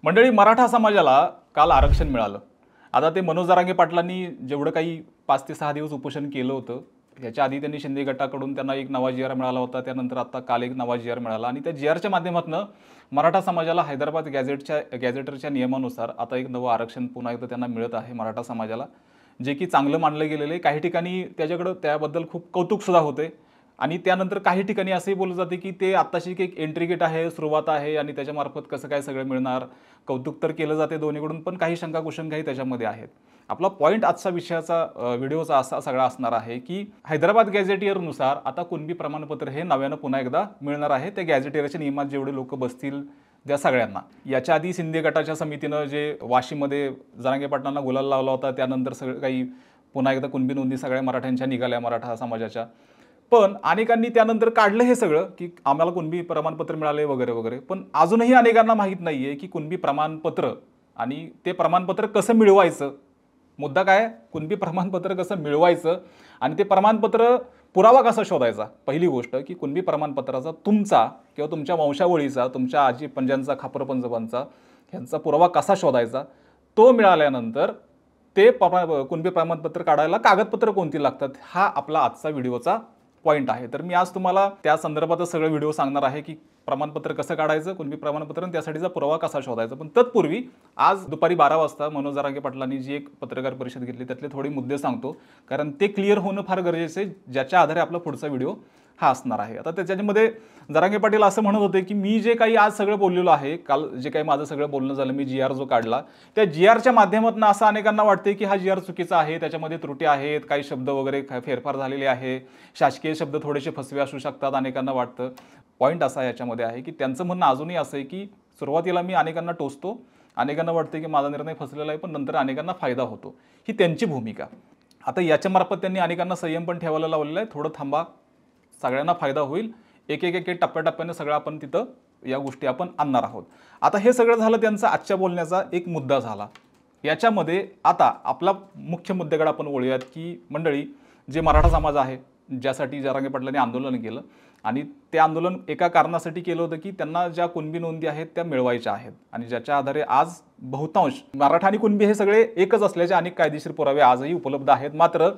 मंडळी, मराठा समाजाला काल आरक्षण मिळालं। आता ते मनोज जरांगे पाटलांनी जेवढं काही 5 ते 6 दिवस उपोषण केलं होतं, याच्या आधी त्यांनी शिंदे गटाकडून त्यांना एक नवा जी आर मिळाला होता, त्यानंतर आता काल एक नवा जी आर मिळाला आणि त्या जी आरच्या माध्यमातून मराठा समाजाला हैदराबाद गॅझेटरच्या नियमानुसार आता एक नवं आरक्षण पुन्हा एकदा त्यांना मिळत आहे मराठा समाजाला, जे की चांगलं मानलं गेलेलं आहे। काही ठिकाणी त्याच्याकडे त्याबद्दल खूप कौतुक सुद्धा होते आणि त्यानंतर काही ठिकाणी असंही बोललं जाते की ते आत्ताशी एक एंट्री गेट आहे, सुरुवात आहे आणि त्याच्यामार्फत कसं काय सगळं मिळणार। कौतुक तर केलं जाते दोन्हीकडून, पण काही शंका कुशंकाही त्याच्यामध्ये आहेत। आपला पॉईंट आजचा विषयाचा व्हिडिओचा असा सगळा असणार आहे की हैदराबाद गॅझेटियरनुसार आता कुणबी प्रमाणपत्र हे नव्यानं पुन्हा एकदा मिळणार आहे। त्या गॅझेटियरच्या नियमात जेवढे लोक बसतील त्या सगळ्यांना। याच्या आधी शिंदे गटाच्या समितीनं जे वाशीमध्ये जरांगे पाटलांना गुलाल लावला होता, त्यानंतर सगळं काही पुन्हा एकदा कुणबी नोंदी सगळ्या मराठ्यांच्या निघाल्या, मराठा समाजाच्या। पण अनेकांनी त्यानंतर काढलं हे सगळं की आम्हाला कुणबी प्रमाणपत्र मिळाले वगैरे वगैरे, पण अजूनही अनेकांना माहीत नाहीये की कुणबी प्रमाणपत्र आणि ते प्रमाणपत्र कसं मिळवायचं। मुद्दा काय, कुणबी प्रमाणपत्र कसं मिळवायचं आणि ते प्रमाणपत्र पुरावा कसा शोधायचा। पहिली गोष्ट की कुणबी प्रमाणपत्राचा तुमचा किंवा तुमच्या वंशावळीचा, तुमच्या आजी पंजांचा, खापर पंजोबांचा ह्यांचा पुरावा कसा शोधायचा। तो मिळाल्यानंतर ते कुणबी प्रमाणपत्र काढायला कागदपत्र कोणती लागतात, हा आपला आजचा व्हिडिओचा पॉईंट आहे। तर मी आज तुम्हाला त्या संदर्भातच सगळं व्हिडिओ सांगणार आहे की प्रमाणपत्र कसं काढायचं, कुणबी प्रमाणपत्र आणि त्यासाठीचा पुरावा कसा शोधायचा। पण तत्पूर्वी आज दुपारी 12 वाजता मनोज जरांगे पाटलांनी जी एक पत्रकार परिषद घेतली त्यातले थोडे मुद्दे सांगतो, कारण ते क्लिअर होणं फार गरजेचं आहे, ज्याच्या आधारे आपला पुढचा व्हिडिओ हा असणार आहे। आता त्याच्यामध्ये जरांगे पाटील असं म्हणत होते की मी जे काही आज सगळं बोललेलो आहे, काल जे काही माझं सगळं बोलणं झालं, मी जी आर जो काढला त्या जी आरच्या माध्यमातून असं अनेकांना वाटते की हा जी आर चुकीचा आहे, त्याच्यामध्ये त्रुटी आहेत, काही शब्द वगैरे फेरफार झालेले आहे, शासकीय शब्द थोडेसे फसवे असू शकतात, अनेकांना वाटतं। पॉईंट असा याच्यामध्ये आहे की त्यांचं म्हणणं अजूनही असं आहे की सुरुवातीला मी अनेकांना टोचतो, अनेकांना वाटतं की माझा निर्णय फसलेला आहे, पण नंतर अनेकांना फायदा होतो, ही त्यांची भूमिका। आता याच्यामार्फत त्यांनी अनेकांना संयम पण ठेवायला लावलेला आहे, थोडं थांबा, सगळ्यांना फायदा होईल, एक एक एक टप्प्याटप्प्याने सगळं आपण तिथं या गोष्टी आपण आणणार आहोत। आता हे सगळं झालं त्यांचा आजच्या बोलण्याचा एक मुद्दा झाला। याच्यामध्ये आता आपला मुख्य मुद्द्याकडे आपण वळूयात की मंडळी, जे मराठा समाज आहे, ज्यासाठी जरांगे पाटलांनी आंदोलन केलं आणि ते आंदोलन एका कारणासाठी केलं होतं की त्यांना ज्या कुणबी नोंदी आहेत त्या मिळवायच्या आहेत आणि ज्याच्या आधारे आज बहुतांश मराठा आणि कुणबी हे सगळे एकच असल्याचे अनेक कायदेशीर पुरावे आजही उपलब्ध आहेत। मात्र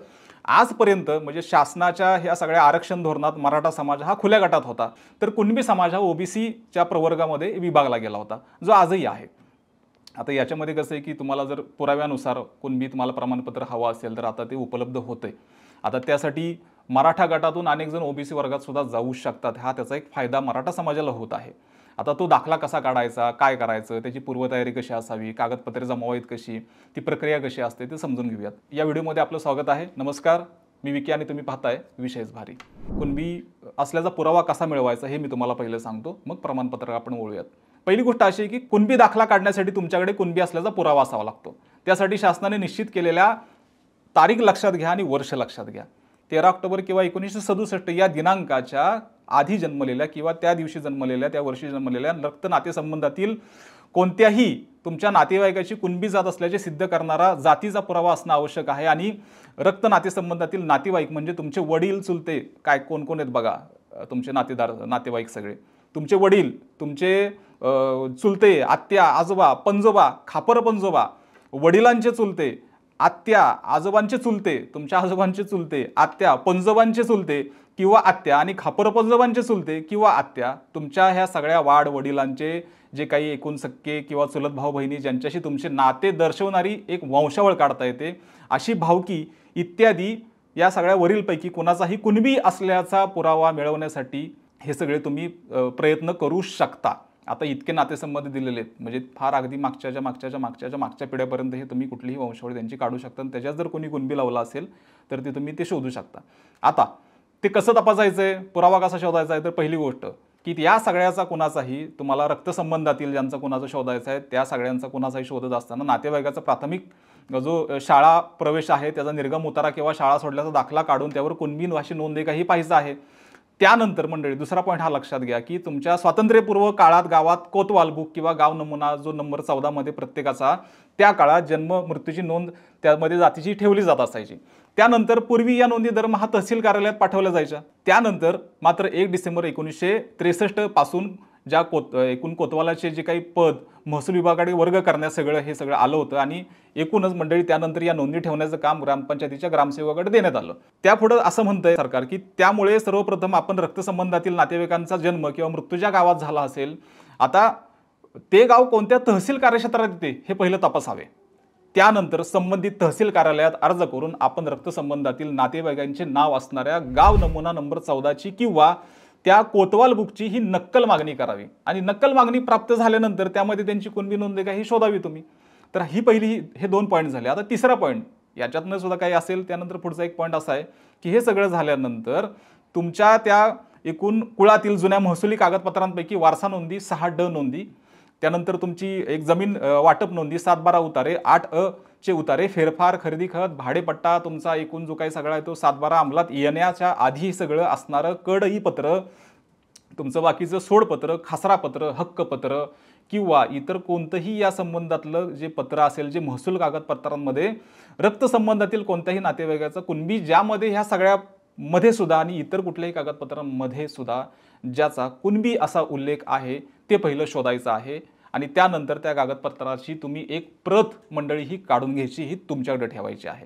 आजपर्यंत म्हणजे शासनाच्या ह्या सगळ्या आरक्षण धोरणात मराठा समाज हा खुल्या गटात होता, तर कुणबी समाज हा ओबीसीच्या प्रवर्गामध्ये विभागला गेला होता, जो आजही आहे। आता याच्यामध्ये कसं आहे की तुम्हाला जर पुराव्यानुसार कुणबी तुम्हाला प्रमाणपत्र हवं असेल तर आता ते उपलब्ध होते। आता त्यासाठी मराठा गटातून अनेक जण ओबीसी वर्गात सुद्धा जाऊ शकतात, हा त्याचा एक फायदा मराठा समाजाला होत आहे। आता तो दाखला कसा काढायचा, काय करायचं, त्याची पूर्वतयारी कशी असावी, कागदपत्रे जमवायत कशी, ती प्रक्रिया कशी असते ते समजून घेऊयात। या व्हिडिओमध्ये आपलं स्वागत आहे। नमस्कार, मी विकी आणि तुम्ही पाहताय विशेष भारी। कुणबी असल्याचा पुरावा कसा मिळवायचा हे मी तुम्हाला पहिलं सांगतो, मग प्रमाणपत्र आपण वळूयात। पहिली गोष्ट अशी आहे की कुणबी दाखला काढण्यासाठी तुमच्याकडे कुणबी असल्याचा पुरावा असावा लागतो। त्यासाठी शासनाने निश्चित केलेल्या तारीख लक्षात घ्या आणि वर्ष लक्षात घ्या। 13 ऑक्टोबर किंवा 1967 या दिनांकाच्या आधी जन्मलेल्या किंवा त्या दिवशी जन्मलेल्या, त्या वर्षी जन्मलेल्या रक्त नातेसंबंधातील कोणत्याही तुमच्या नातेवाईकाची कुणबी जात असल्याचे सिद्ध करणारा जातीचा पुरावा असणं आवश्यक आहे। आणि रक्त नातेसंबंधातील नातेवाईक म्हणजे तुमचे वडील, चुलते, काय कोण कोण आहेत बघा, तुमचे नातेदार, नातेवाईक सगळे, तुमचे वडील, तुमचे चुलते, आत्या, आजोबा, पंजोबा, खापर पंजोबा, वडिलांचे चुलते, आत्या, आजोबांचे चुलते, तुमच्या आजोबांचे चुलते, आत्या, पंजोबांचे चुलते किंवा आत्या आणि खापर पंजोबांचे चुलते किंवा आत्या, तुमच्या ह्या सगळ्या वाढ वडिलांचे जे काही एकूण सख्खे किंवा चुलत भाऊ बहिणी ज्यांच्याशी तुमचे नाते दर्शवणारी एक वंशावळ काढता येते, अशी भावकी इत्यादी या सगळ्या वरीलपैकी कोणाचाही कुणबी असल्याचा पुरावा मिळवण्यासाठी हे सगळे तुम्ही प्रयत्न करू शकता। आता इतके नातेसंबंध दिलेले आहेत, म्हणजे फार अगदी मागच्या पिढ्यापर्यंत हे तुम्ही कुठलीही वंशावळी त्यांची काढू शकता आणि त्याच्यात जर कोणी कुणबी लावला असेल तर ते तुम्ही ते शोधू शकता। आता ते कसं तपासायचं आहे, पुरावा कसा शोधायचा आहे, तर पहिली गोष्ट की या सगळ्याचा कुणाचाही तुम्हाला रक्तसंबंधातील ज्यांचा कुणाचा शोधायचा आहे त्या सगळ्यांचा कुणाचाही शोधत असताना नातेवाईकाचा प्राथमिक जो शाळा प्रवेश आहे त्याचा निर्गम उतारा किंवा शाळा सोडल्याचा दाखला काढून त्यावर कुणबी भाषी नोंद काही पाहिजे आहे। त्यानंतर मंडळी दुसरा पॉईंट हा लक्षात घ्या की तुमच्या स्वातंत्र्यपूर्व काळात गावात कोतवाल बुक किंवा गाव नमुना जो नंबर 14 मध्ये प्रत्येकाचा त्या काळात जन्म मृत्यूची नोंद त्यामध्ये जातीची ठेवली जात असायची। त्यानंतर पूर्वी या नोंदी दरमहा तहसील कार्यालयात पाठवल्या जायच्या। त्यानंतर मात्र 1 डिसेंबर 1963 पासून ज्या एकूण कोतवालाचे जे काही पद महसूल विभागाकडे वर्ग करण्यास हे सगळं आलं होतं आणि एकूणच मंडळी त्यानंतर या नोंदणी ठेवण्याचं काम ग्रामपंचायतीच्या ग्रामसेवकाकडे देण्यात आलं. त्यापुढे असं म्हणतंय सरकार की त्यामुळे सर्वप्रथम आपण रक्तसंबंधातील नातेवाईकांचा जन्म किंवा मृत्यू ज्या गावात झाला असेल, आता ते गाव कोणत्या तहसील कार्यक्षेत्रात येते हे पहिलं तपासावे. त्यानंतर संबंधित तहसील कार्यालयात अर्ज करून आपण रक्तसंबंधातील नातेवाईकांचे नाव असणाऱ्या गाव नमुना नंबर 14ची किंवा त्या कोतवाल बुकची ही नक्कल मागणी करावी आणि नक्कल मागणी प्राप्त झाल्यानंतर त्यामध्ये त्यांची कुणबी नोंद का ही शोधावी तुम्ही. तर ही पहिली हे 2 पॉईंट झाले. आता तिसरा पॉईंट याच्यातनं सुद्धा काही असेल त्यानंतर पुढचा एक पॉईंट असा आहे की हे सगळं झाल्यानंतर तुमच्या त्या एकूण कुळातील जुन्या महसुली कागदपत्रांपैकी वारसा नोंदी, 6D नोंदी, त्यानंतर तुमची एक जमीन वाटप नोंदी, 7/12 उतारे, 8A चे उतारे, फेरफार, खरेदी खत, भाडेपट्टा, तुमचा एकूण जो काही सगळा आहे तो 7/12 अंमलात येण्याच्या आधी सगळं असणारं कडई पत्र, तुमचं बाकीचं सोडपत्र, खासरापत्र, हक्कपत्र किंवा इतर कोणतंही या संबंधातलं जे पत्र असेल, जे महसूल कागदपत्रांमध्ये रक्तसंबंधातील कोणत्याही नातेवाईकाचा कुणबी ज्यामध्ये ह्या सगळ्यामध्ये सुद्धा आणि इतर कुठल्याही कागदपत्रांमध्ये सुद्धा ज्याचा कुणबी असा उल्लेख आहे ते पहिलं शोधायचं आहे आणि त्यानंतर त्या कागदपत्राची तुम्ही एक प्रत मंडळी ही काढून घ्यायची, ही तुमच्याकडे ठेवायची आहे.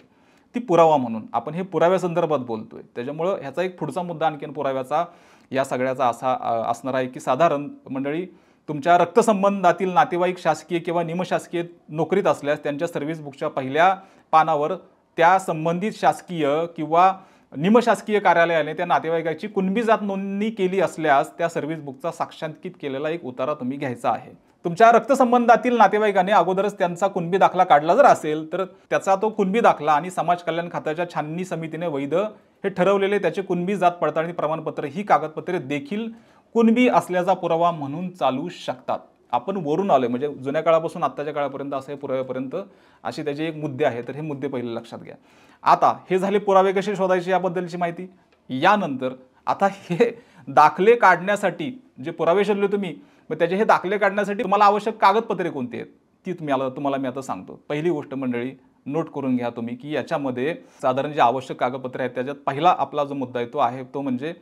ती पुरावा म्हणून आपण हे पुराव्यासंदर्भात बोलतोय. त्याच्यामुळं ह्याचा एक पुढचा मुद्दा आणखीन पुराव्याचा या सगळ्याचा असा असणार आहे की साधारण मंडळी तुमच्या रक्तसंबंधातील नातेवाईक शासकीय किंवा निमशासकीय नोकरीत असल्यास त्यांच्या सर्व्हिस बुकच्या पहिल्या पानावर त्या संबंधित शासकीय किंवा निमशासकीय कार्यालयाने त्या नातेवाईकाची कुणबी जात नोंदणी केली असल्यास त्या सर्व्हिस बुकचा साक्षांकित केलेला एक उतारा तुम्ही घ्यायचा आहे. तुमच्या रक्तसंबंधातील नातेवाईकाने अगोदरच त्यांचा कुणबी दाखला काढला जर असेल तर त्याचा तो कुणबी दाखला आणि समाज कल्याण खात्याच्या छाननी समितीने वैध हे ठरवलेले त्याचे कुणबी जात पडताळणी प्रमाणपत्र ही कागदपत्रे देखील कुणबी असल्याचा पुरावा म्हणून चालू शकतात. आपण वरून आलोय म्हणजे जुन्या काळापासून आत्ताच्या काळापर्यंत असे पुराव्यापर्यंत असे त्याचे एक मुद्दे आहेत. तर हे मुद्दे पहिले लक्षात घ्या. आता हे झाले पुरावे कसे शोधायचे याबद्दलची माहिती. यानंतर आता हे दाखले काढण्यासाठी जे पुरावे शोधले तुम्ही, मग त्याचे हे दाखले काढण्यासाठी तुम्हाला आवश्यक कागदपत्रे कोणती आहेत ती तुम्हाला मी आता सांगतो. पहिली गोष्ट मंडळी नोट करून घ्या तुम्ही की याच्यामध्ये साधारण जे आवश्यक कागदपत्रे आहेत त्याच्यात पहिला आपला जो मुद्दा आहे तो म्हणजे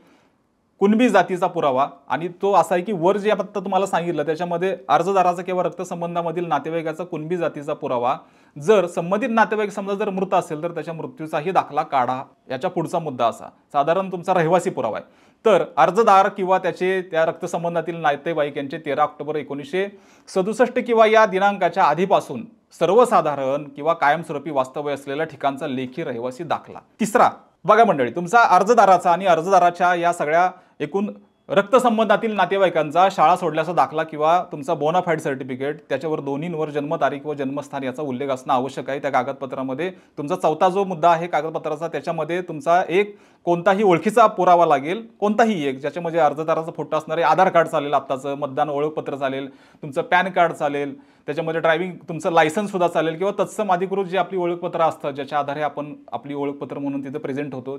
कुणबी जातीचा पुरावा. आणि तो असा आहे की वर जे आता तुम्हाला सांगितलं त्याच्यामध्ये अर्जदाराचा किंवा रक्तसंबंधामधील नातेवाईकाचा कुणबी जातीचा पुरावा, जर संबंधित नातेवाईक समजा जर मृत असेल तर त्याच्या मृत्यूचाही दाखला काढा. याच्या पुढचा मुद्दा असा साधारण तुमचा रहिवासी पुरावा आहे. तर अर्जदार किंवा त्याचे त्या रक्तसंबंधातील नातेवाईक यांचे 13 ऑक्टोबर 1967 किंवा या दिनांकाच्या आधीपासून सर्वसाधारण किंवा कायमस्वरूपी वास्तव्य असलेल्या ठिकाणचा लेखी रहिवासी दाखला. तिसरा बघा मंडळी, तुमचा अर्जदाराचा आणि अर्जदाराच्या या सगळ्या एकूण रक्तसंबंधातील नातेवाईकांचा शाळा सोडल्याचा दाखला किंवा तुमचा बोनाफाईड सर्टिफिकेट, त्याच्यावर दोन्हींवर जन्मतारीख व जन्मस्थान याचा उल्लेख असणं आवश्यक आहे त्या कागदपत्रामध्ये. तुमचा चौथा जो मुद्दा आहे कागदपत्राचा त्याच्यामध्ये तुमचा एक कोणताही ओळखीचा पुरावा लागेल, कोणताही एक ज्याच्यामध्ये अर्जदाराचा फोटो असणारे आधार कार्ड चालेल, आत्ताचं मतदान ओळखपत्र चालेल, तुमचं पॅन कार्ड चालेल, त्याच्यामध्ये ड्रायव्हिंग तुमचं लायसन्स सुद्धा चालेल किंवा तत्सम अधिकृत जी आपली ओळखपत्र असतं ज्याच्या आधारे आपण आपली ओळखपत्र म्हणून तिथे प्रेझेंट होतो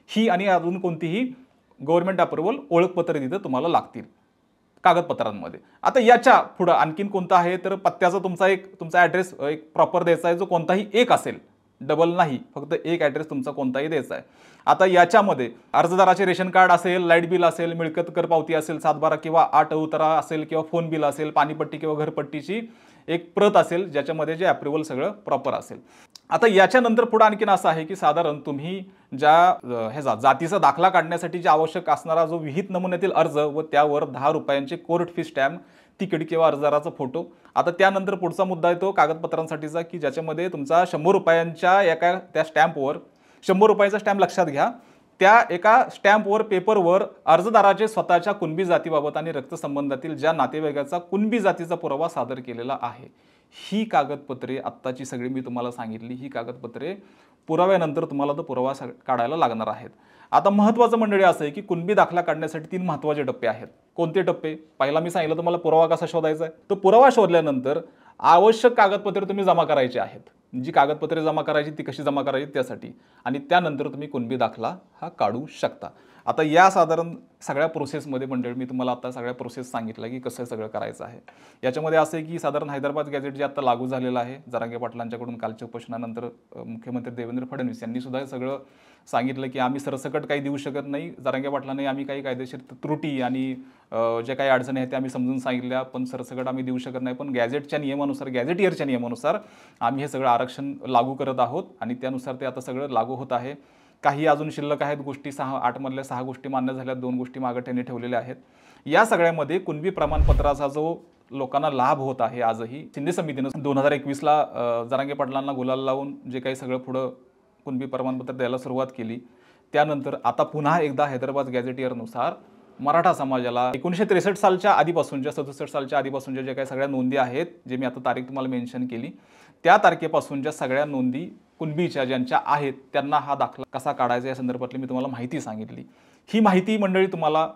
ही आणि अजून कोणतीही गव्हर्नमेंट अप्रुव्हल ओळखपत्र तिथं तुम्हाला लागतील कागदपत्रांमध्ये. आता याच्या पुढे आणखीन कोणता आहे तर पत्त्याचा तुमचा ॲड्रेस एक प्रॉपर द्यायचा आहे, जो कोणताही एक असेल, डबल नाही, फक्त एक ॲड्रेस तुमचा कोणताही द्यायचा आहे. आता याच्यामध्ये अर्जदाराचे रेशन कार्ड असेल, लाईट बिल असेल, मिळकत कर पावती असेल, 7/12 किंवा 8 उतारा असेल किंवा फोन बिल असेल, पाणीपट्टी किंवा घरपट्टीची एक प्रत असेल ज्याच्यामध्ये जे अप्रुव्हल सगळं प्रॉपर असेल. आता याच्यानंतर पुढे आणखीन असं आहे की साधारण तुम्ही ज्या जातीचा दाखला काढण्यासाठी जे आवश्यक असणारा जो विहित नमुन्यातील अर्ज व त्यावर 10 रुपयांचे कोर्ट फी स्टॅम्प, तिकीट किंवा अर्जदाराचा फोटो. आता त्यानंतर पुढचा मुद्दा आहे तो कागदपत्रांसाठीचा की ज्याच्यामध्ये तुमचा 100 रुपयांच्या एका त्या स्टॅम्पवर 100 रुपयाचा स्टॅम्प लक्षात घ्या, त्या एका स्टॅम्पवर पेपरवर अर्जदाराचे स्वतःच्या कुणबी जातीबाबत आणि रक्तसंबंधातील ज्या नातेवाईकाचा कुणबी जातीचा पुरावा सादर केलेला आहे. ही कागदपत्रे आत्ताची सगळी मी तुम्हाला सांगितली, ही कागदपत्रे पुराव्यानंतर तुम्हाला तो पुरावा काढायला लागणार आहेत. आता महत्त्वाचं मंडळी असं आहे की कुणबी दाखला काढण्यासाठी 3 महत्त्वाचे टप्पे आहेत. कोणते टप्पे? पहिला मी सांगितलं तुम्हाला पुरावा कसा शोधायचा आहे. तो पुरावा शोधल्यानंतर आवश्यक कागदपत्रे तुम्ही जमा करायची आहेत. जी कागदपत्रे जमा करायची ती कशी जमा करायची त्यासाठी, आणि त्यानंतर तुम्ही कुणबी दाखला हा काढू शकता. आता या साधारण सगळ्या प्रोसेसमध्ये मंडळी मी तुम्हाला आता सगळ्या प्रोसेस सांगितलं की कसं सगळं करायचं आहे. याच्यामध्ये असं आहे की साधारण हैदराबाद गॅझेट जे आता लागू झालेलं आहे जरांगे पाटलांच्याकडून कालच्या उपोषणानंतर मुख्यमंत्री देवेंद्र फडणवीस यांनी सुद्धा सगळं सांगितलं की आम्ही सरसकट काही देऊ शकत नाही. जरांगे पाटलांनी आम्ही काही कायदेशीर त्रुटी आणि जे काही अडचणी आहेत त्या आम्ही समजून सांगितल्या, पण सरसकट आम्ही देऊ शकत नाही. पण गॅझेटच्या नियमानुसार, गॅझेटियरच्या नियमानुसार आम्ही हे सगळं आरक्षण लागू करत आहोत आणि त्यानुसार ते आता सगळं लागू होत आहे. काही अजून शिल्लक आहेत गोष्टी, 8 मधल्या 6 गोष्टी मान्य झाल्या, 2 गोष्टी मागे त्यांनी ठेवलेल्या आहेत. या सगळ्यामध्ये कुणबी प्रमाणपत्राचा जो लोकांना लाभ होत आहे आजही, शिंदे समितीनं 2021ला जरांगे पाटलांना गुलाल लावून जे काही सगळं पुढं कुणबी प्रमाणपत्र द्यायला सुरुवात केली, त्यानंतर आता पुन्हा एकदा हैदराबाद गॅझेटियरनुसार मराठा समाजाला 1963 सालच्या आधीपासूनच्या 67 सालच्या आधीपासूनच्या ज्या काही सगळ्या नोंदी आहेत, जे मी आता तारीख तुम्हाला मेन्शन केली, त्या तारखेपासूनच्या सगळ्या नोंदी कुणबीच्या ज्यांच्या आहेत त्यांना हा दाखला कसा काढायचा या संदर्भातली मी तुम्हाला माहिती सांगितली. ही माहिती मंडळी तुम्हाला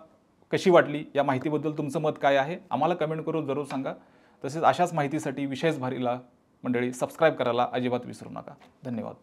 कशी वाटली, या माहितीबद्दल तुमचं मत काय आहे आम्हाला कमेंट करून जरूर सांगा. तसेच अशाच माहितीसाठी विशेष भारीला मंडळी सबस्क्राईब करायला अजिबात विसरू नका. धन्यवाद.